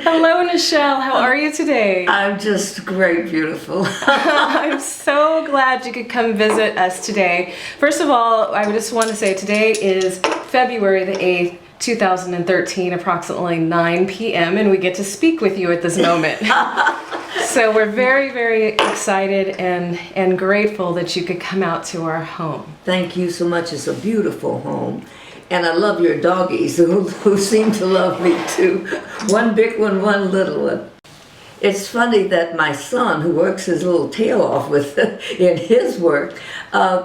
Hello, Nichelle. How are you today? I'm just great, beautiful. I'm so glad you could come visit us today. First of all, I just want to say today is February the 8th, 2013, approximately 9 p.m., and we get to speak with you at this moment. So we're very, very excited and grateful that you could come out to our home. Thank you so much. It's a beautiful home. And I love your doggies who seem to love me too. One big one, one little one. It's funny that my son, who works his little tail off with in his work,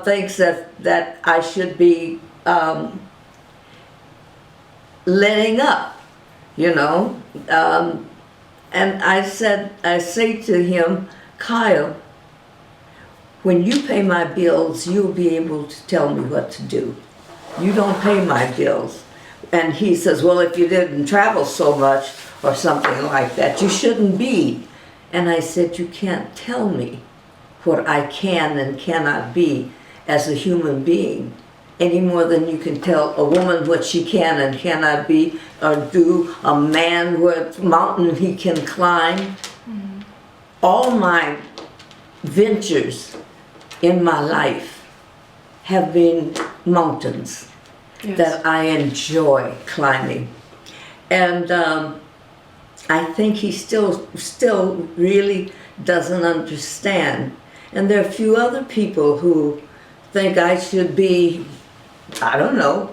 thinks that I should be letting up, you know. And I say to him, Kyle, when you pay my bills, you'll be able to tell me what to do. You don't pay my bills. And he says, well, if you didn't travel so much or something like that, you shouldn't be. And I said, you can't tell me what I can and cannot be as a human being any more than you can tell a woman what she can and cannot be or do, a man what mountain he can climb. Mm-hmm. All my ventures in my life have been mountains. Yes. That I enjoy climbing. And I think he still really doesn't understand. And there are a few other people who think I should be, I don't know,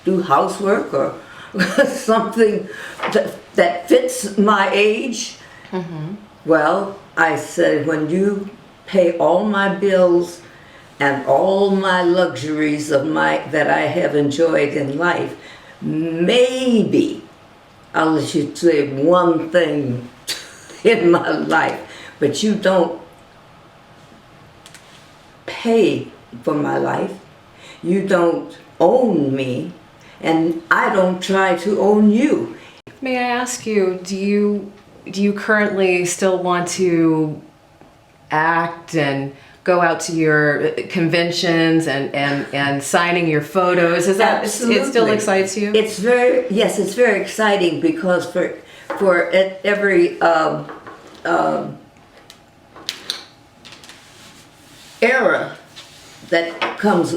do housework or something that fits my age. Mm-hmm. Well, I said, when you pay all my bills and all my luxuries that I have enjoyed in life, maybe I'll let you say one thing in my life, but you don't pay for my life, you don't own me, and I don't try to own you. May I ask you, do you currently still want to act and go out to your conventions and signing your photos? Is that Absolutely. It still excites you? It's very exciting because for every era that comes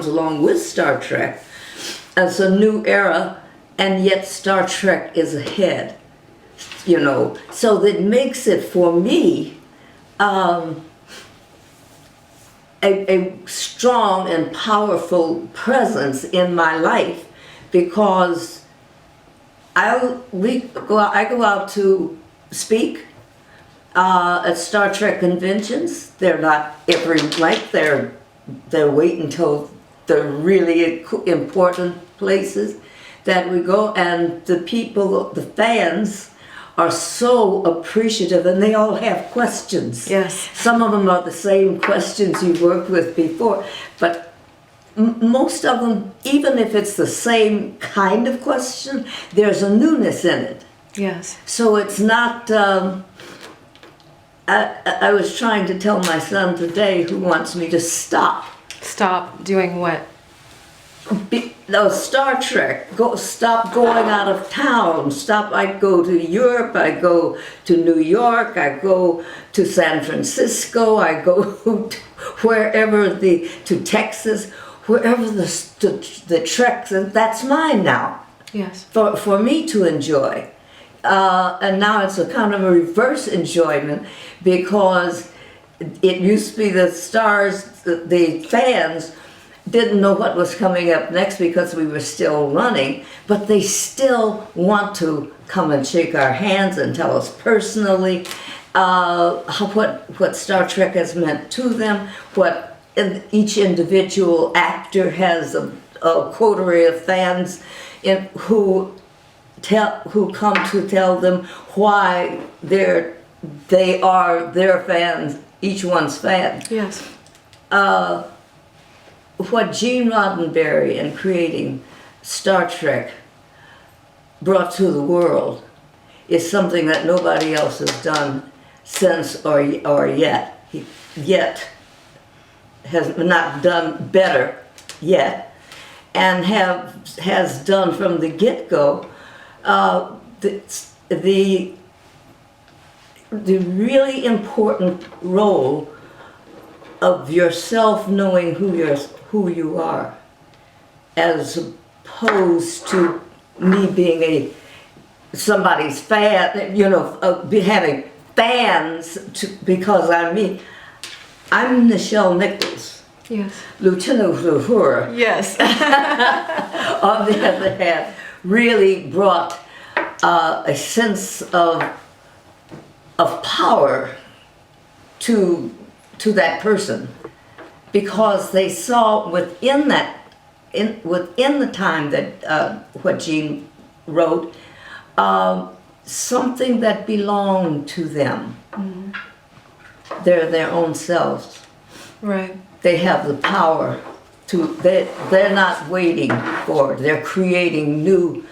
along with Star Trek, it's a new era, and yet Star Trek is ahead. You know, so that makes it for me. A strong and powerful presence in my life, because I go out to speak at Star Trek conventions. They're not every night. They're wait until the really important places that we go, and the people, the fans, are so appreciative, and they all have questions. Yes. Some of them are the same questions you've worked with before, but most of them, even if it's the same kind of question, there's a newness in it. Yes. So it's not, I was trying to tell my son today, who wants me to stop. Stop doing what? Star Trek, stop going out of town, I go to Europe, I go to New York, I go to San Francisco, I go to wherever to Texas, wherever the treks, and that's mine now. Yes. For me to enjoy. And now it's a kind of a reverse enjoyment, because it used to be the stars, the fans, didn't know what was coming up next because we were still running, but they still want to come and shake our hands and tell us personally what Star Trek has meant to them, what each individual actor has a coterie of fans who come to tell them why they are their fans, each one's fan. Yes. What Gene Roddenberry in creating Star Trek brought to the world is something that nobody else has done since or yet. Has not done better yet, and has done from the get-go. the really important role of yourself knowing who you are, as opposed to me being somebody's fan, having fans because I'm me. I'm Nichelle Nichols. Yes. Lieutenant Uhura, Yes. on the other hand, really brought a sense of power to that person, because they saw within the time that what Jean wrote, something that belonged to them. Mm-hmm. They're their own selves. Right. They have the power to. They're not waiting for. They're creating new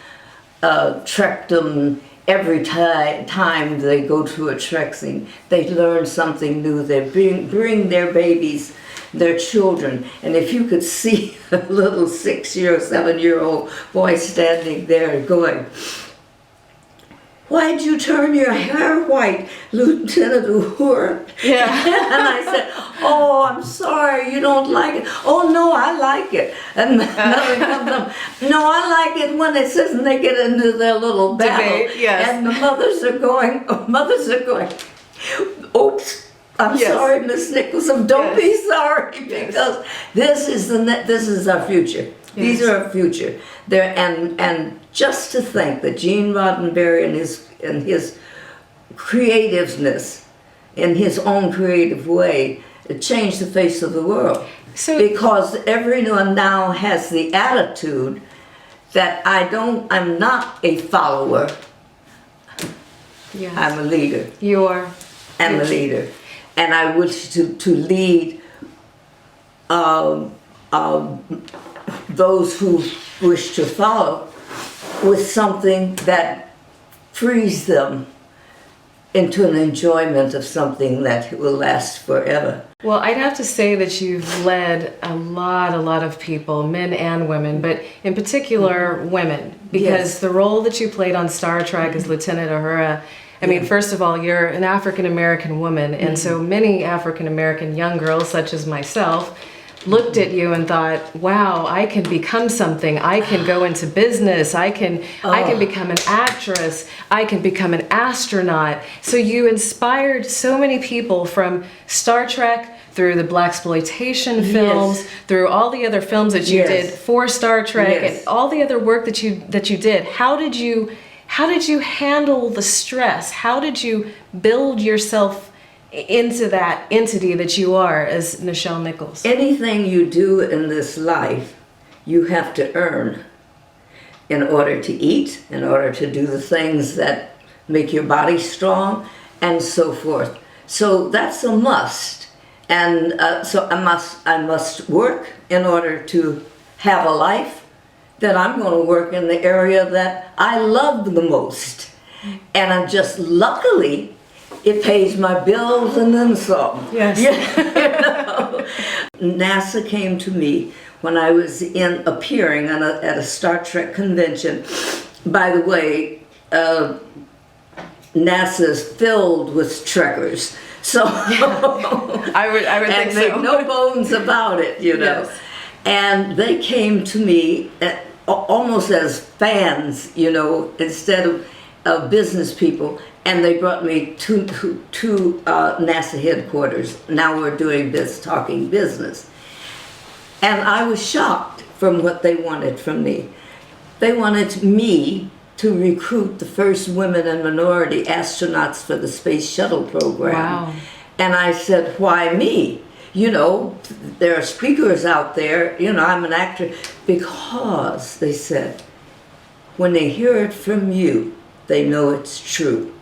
Trekdom. Every time they go to a Trek scene, they learn something new. They bring their babies, their children, and if you could see a little 6-year or 7-year-old boy standing there going, "Why'd you turn your hair white, Lieutenant Uhura?" Yeah. And I said, "Oh, I'm sorry, you don't like it." "Oh, no, I like it." And another comes up, "No, I like it when it says," and they get into their little battle. Debate, yes. And the mothers are going, "Oops, I'm Yes. sorry, Miss Nicholson, don't Yes. be sorry, because this is our future. These Yes. are our future." And just to think that Gene Roddenberry and his creativeness, in his own creative way, it changed the face of the world. So Because everyone now has the attitude that I'm not a follower, yes. I'm a leader. You are. I'm a leader. And I wish to lead those who wish to follow with something that frees them into an enjoyment of something that will last forever. Well, I'd have to say that you've led a lot of people, men and women, but in particular women, because Yes. the role that you played on Star Trek as Lieutenant Uhura, I mean, first of all, you're an African American woman, and so many African American young girls, such as myself, looked at you and thought, "Wow, I can become something. I can go into business. I can become an actress. I can become an astronaut." So you inspired so many people, from Star Trek through the blaxploitation films, through all the other films that you Yes. did for Star Trek, Yes. and all the other work that you did. How did you handle the stress? How did you build yourself into that entity that you are as Nichelle Nichols? Anything you do in this life, you have to earn in order to eat, in order to do the things that make your body strong, and so forth. So that's a must. And so I must work in order to have a life. Then I'm going to work in the area that I love the most. And I'm just luckily, it pays my bills and then some. Yes. NASA came to me when I was appearing at a Star Trek convention. By the way, NASA's filled with trekkers. So I would and think make so. no bones about it, Yes. And they came to me almost as fans, instead of business people. And they brought me to NASA headquarters. Now we're doing talking business. And I was shocked from what they wanted from me. They wanted me to recruit the first women and minority astronauts for the Space Shuttle program. Wow. And I said, "Why me? There are speakers out there, I'm an actor." Because, they said, when they hear it from you, they know it's true.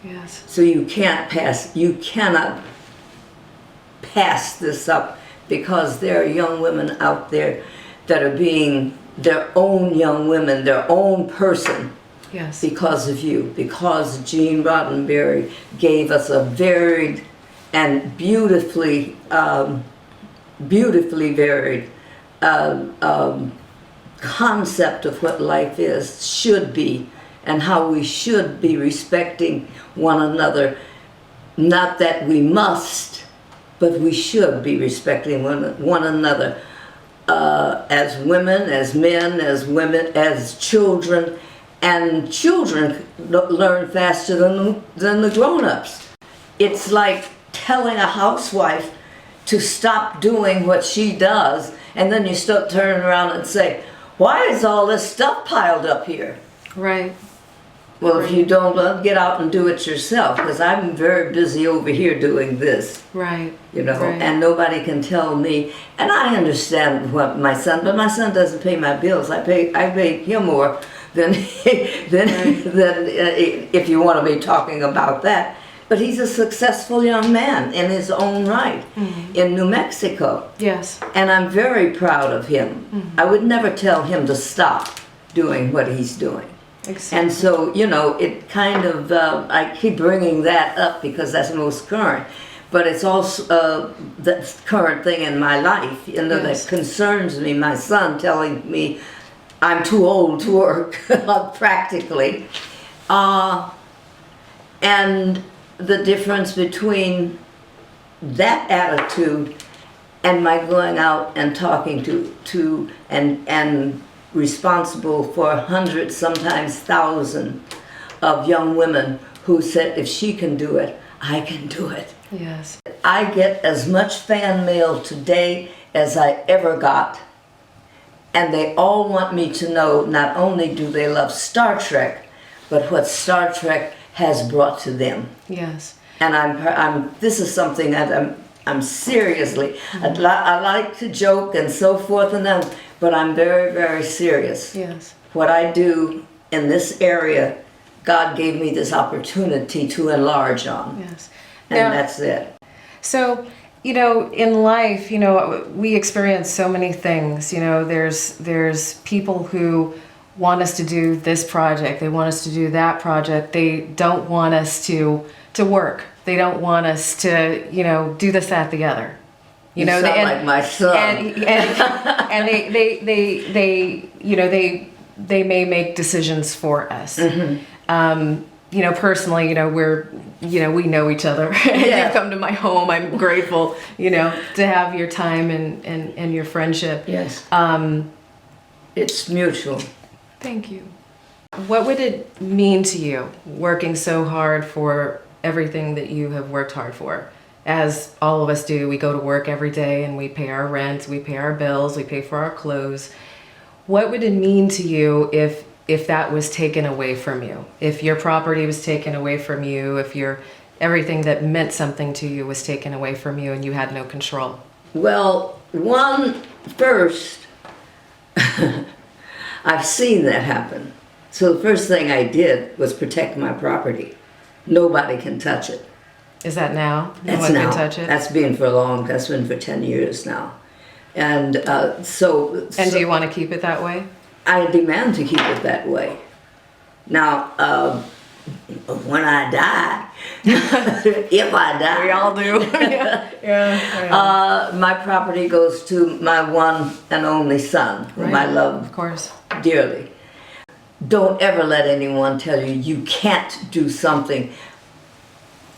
Yes. So you cannot pass this up, because there are young women out there that are being their own young women, their own person, Yes. because of you, because Gene Roddenberry gave us a varied and beautifully varied concept of what life is, should be, and how we should be respecting one another. Not that we must, but we should be respecting one another, as women, as men, as women, as children. And children learn faster than the grown-ups. It's like telling a housewife to stop doing what she does, and then you start turning around and say, why is all this stuff piled up here? Right. Well, if you don't, get out and do it yourself, because I'm very busy over here doing this. Right. You know, Right. and nobody can tell me. And I understand what my son, but my son doesn't pay my bills. I pay him more than if you want to be talking about that. But he's a successful young man in his own right in New Mexico. Yes. And I'm very proud of him. I would never tell him to stop doing what he's doing. Exactly. And so, you know, it kind of, I keep bringing that up because that's most current. But it's also the current thing in my life, you know, Yes. that concerns me. My son telling me I'm too old to work, practically. And the difference between that attitude and my going out and talking to and responsible for hundreds, sometimes thousands of young women who said, if she can do it, I can do it. Yes. I get as much fan mail today as I ever got. And they all want me to know not only do they love Star Trek, but what Star Trek has brought to them. Yes. And I'm this is something that I'm seriously, I like to joke and so forth and then, but I'm very, very serious. Yes. What I do in this area, God gave me this opportunity to enlarge on. Yes. And Now, that's it. so, you know, in life, you know, we experience so many things. You know, there's people who want us to do this project. They want us to do that project. They don't want us to work. They don't want us to, you know, do this, that, the other. You know, sound like my son. And they you know, they may make decisions for us. You know, personally, you know, we know each other. Yeah. You've come to my home. I'm grateful, you know, to have your time and your friendship. Yes. It's mutual. Thank you. What would it mean to you working so hard for everything that you have worked hard for? As all of us do, we go to work every day and we pay our rent, we pay our bills, we pay for our clothes. What would it mean to you if that was taken away from you? If your property was taken away from you, if everything that meant something to you was taken away from you and you had no control? Well, first, I've seen that happen. So the first thing I did was protect my property. Nobody can touch it. Is that now? No That's one now. can touch it? That's been for 10 years now. And And do you want to keep it that way? I demand to keep it that way. Now, when I die, if I die, We all do. Yeah. my property goes to my one and only son, whom I love Of course. dearly. Don't ever let anyone tell you you can't do something,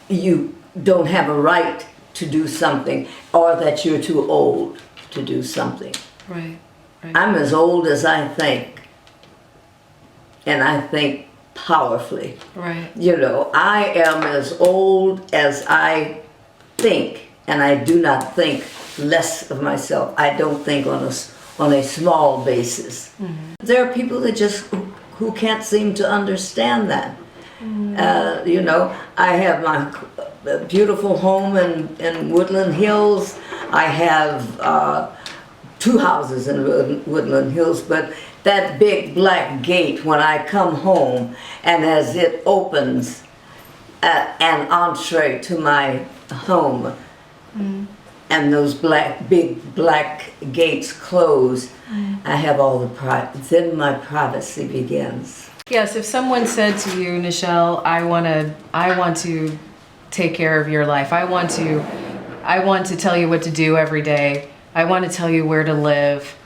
you don't have a right to do something, or that you're too old to do something. Right. Right. I'm as old as I think, and I think powerfully. Right. You know, I am as old as I think, and I do not think less of myself. I don't think on a small basis. There are people that just who can't seem to understand that. You know, I have my beautiful home in Woodland Hills. I have 2 houses in Woodland Hills, but that big black gate when I come home, and as it opens, an entree to my home, and those big black gates close, I have all the then my privacy begins. Yes, if someone said to you, Nichelle, I want to take care of your life. I want to tell you what to do every day. I want to tell you where to live.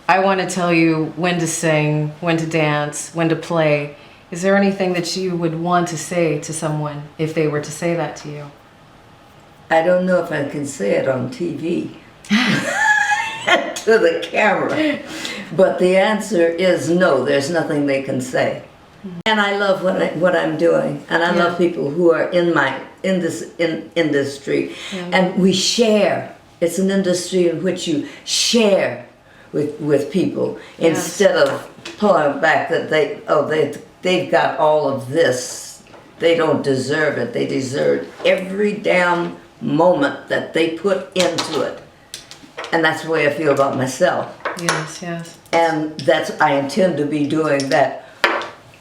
I want to tell you when to sing, when to dance, when to play. Is there anything that you would want to say to someone if they were to say that to you? I don't know if I can say it on TV to the camera, but the answer is no, there's nothing they can say. And I love what I'm doing, and I love people who are in this industry, and we share. It's an industry in which you share with people instead of pulling back that they've got all of this. They don't deserve it. They deserve every damn moment that they put into it, and that's the way I feel about myself. Yes, yes. And I intend to be doing that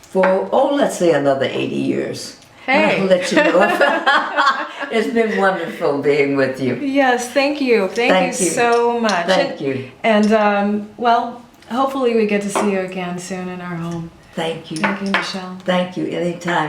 for, let's say another 80 years. Hey. I'll let you know. It's been wonderful being with you. Yes, thank you. Thank you so much. Thank you. And, well, hopefully we get to see you again soon in our home. Thank you. Thank you, Nichelle. Thank you. Anytime.